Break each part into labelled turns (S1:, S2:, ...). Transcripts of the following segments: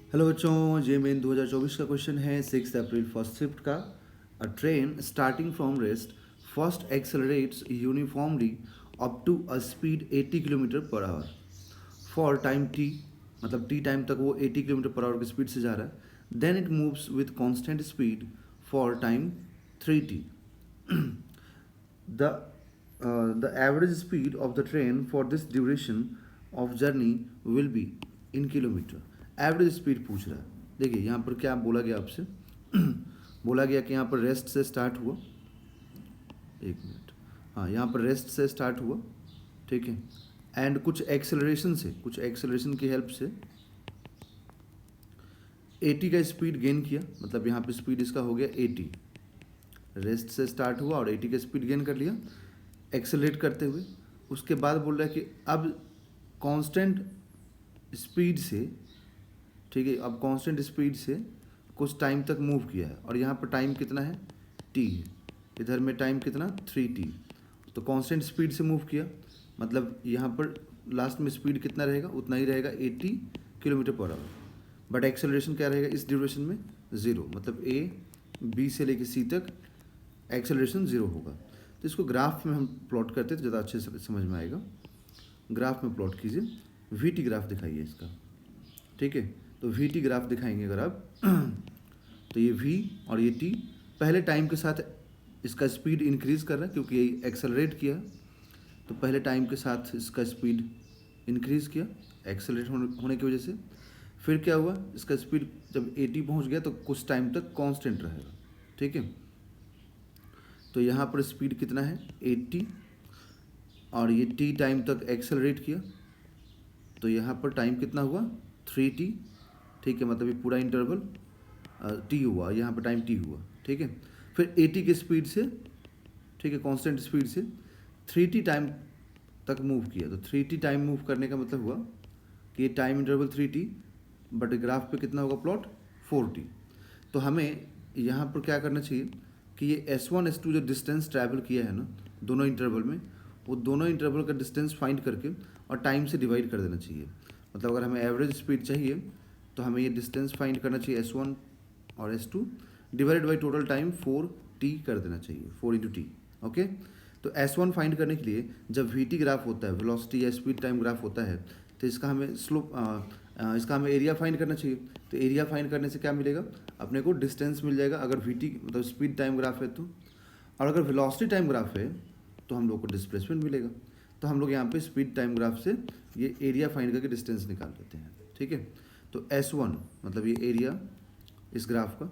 S1: Hello बच्चों, जे main 2024 का question है 6 अप्रैल फर्स्ट शिफ्ट का। A train starting from rest first accelerates uniformly up to a speed 80 kilometre per hour for time T, मतलब T time तक वो 80 kilometre per our की speed से जा रहा है। Then it moves with constant speed for time 3t। The average speed of the train for this duration of journey will be in kilometre. Average speed पूछ रहा है। देखिए यहाँ पर क्या बोला गया आपसे बोला गया कि यहाँ पर रेस्ट से स्टार्ट हुआ। एक मिनट, हाँ यहाँ पर रेस्ट से स्टार्ट हुआ, ठीक है। एंड कुछ एक्सेलरेशन की हेल्प से 80 का स्पीड गेन किया, मतलब यहाँ पे स्पीड इसका हो गया 80। रेस्ट से स्टार्ट हुआ और 80 का स्पीड गेन कर लिया एक्सेलरेट करते हुए। उसके बाद बोल रहा है कि अब कांस्टेंट स्पीड से, ठीक है, अब कांस्टेंट स्पीड से कुछ टाइम तक मूव किया है और यहाँ पर टाइम कितना है t है, इधर में टाइम कितना 3t। तो कांस्टेंट स्पीड से मूव किया, मतलब यहाँ पर लास्ट में स्पीड कितना रहेगा, उतना ही रहेगा 80 kilometre per our. But acceleration क्या रहेगा इस ड्यूरेशन में 0, मतलब a b से लेके c तक एक्सेलरेशन 0 होगा। तो इसको ग्राफ में हम प्लॉट करते तो ज़्यादा अच्छे से समझ में आएगा। ग्राफ में प्लॉट कीजिए, वी टी ग्राफ दिखाइए इसका, ठीक है। तो वी टी ग्राफ दिखाएंगे अगर आप तो ये वी और ये टी पहले टाइम के साथ इसका स्पीड इंक्रीज़ कर रहा है क्योंकि ये एक्सेलरेट किया। तो पहले टाइम के साथ इसका स्पीड इंक्रीज़ किया एक्सेलरेट होने की वजह से। फिर क्या हुआ, इसका स्पीड जब 80 पहुंच गया तो कुछ टाइम तक कांस्टेंट रहेगा, ठीक है। तो यहाँ पर स्पीड कितना है 80 और ये t टाइम तक एक्सेलरेट किया, तो यहाँ पर टाइम कितना हुआ 3t, ठीक है। मतलब ये पूरा इंटरवल t हुआ, यहाँ पर टाइम t हुआ, ठीक है। फिर 80 की स्पीड से, ठीक है, कांस्टेंट स्पीड से 3t टाइम तक मूव किया। तो 3t टाइम मूव करने का मतलब हुआ कि ये time interval 3t, but graph पे कितना होगा प्लॉट 4t। तो हमें यहाँ पर क्या करना चाहिए कि ये S1 S2 जो डिस्टेंस ट्रैवल किया है ना दोनों इंटरवल में, वो दोनों इंटरवल का डिस्टेंस फाइंड करके और टाइम से डिवाइड कर देना चाहिए। मतलब अगर हमें एवरेज स्पीड चाहिए तो हमें ये डिस्टेंस फाइंड करना चाहिए S1 और S2 divided by total time 4t कर देना चाहिए, 4 इंटू टी, ओके। तो S1 फाइंड करने के लिए जब VT ग्राफ होता है, वेलोसिटी या स्पीड टाइम ग्राफ होता है, तो इसका हमें इसका हमें एरिया फाइंड करना चाहिए। तो एरिया फाइंड करने से क्या मिलेगा, अपने को डिस्टेंस मिल जाएगा अगर VT मतलब स्पीड टाइम ग्राफ है तो, और अगर वेलोसिटी टाइम ग्राफ है तो हम लोग को डिस्प्लेसमेंट मिलेगा। तो हम लोग यहाँ पे स्पीड टाइम ग्राफ से ये एरिया फाइंड करके डिस्टेंस निकाल लेते हैं, ठीक है। तो S1 मतलब ये एरिया इस ग्राफ का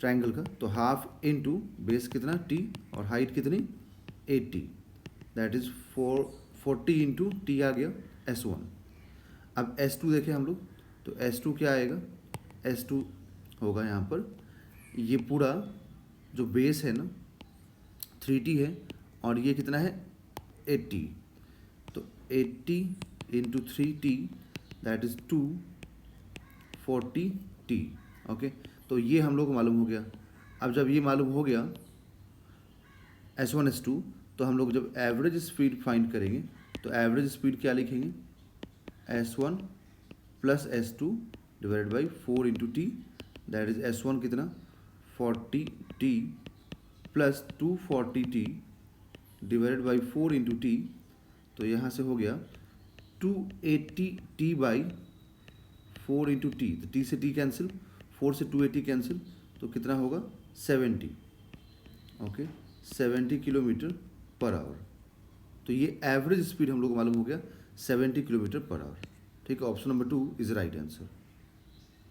S1: ट्रायंगल का, तो हाफ इनटू बेस कितना t और हाइट कितनी 80, दैट इज 40 इंटू टी आ गया S1। अब S2 देखें हम लोग, तो S2 क्या आएगा, S2 होगा यहाँ पर ये पूरा जो बेस है ना 3t है और ये कितना है 80। तो 80 into 3t that is 240t, okay. तो ये हम लोग को मालूम हो गया। अब जब ये मालूम हो गया S1 S2, तो हम लोग जब एवरेज स्पीड फाइंड करेंगे तो एवरेज स्पीड क्या लिखेंगे S1 plus S2 divided by 4 into T, that is S1 कितना 40t plus 240t divided by 4 into T. तो यहाँ से हो गया 280t बाई 4 इंटू टी, तो t से t कैंसिल, 4 से 280 कैंसिल, तो कितना होगा 70, ओके, 70 किलोमीटर पर आवर। तो ये एवरेज स्पीड हम लोग को मालूम हो गया 70 किलोमीटर पर आवर, ठीक है। Option number 2 is right answer.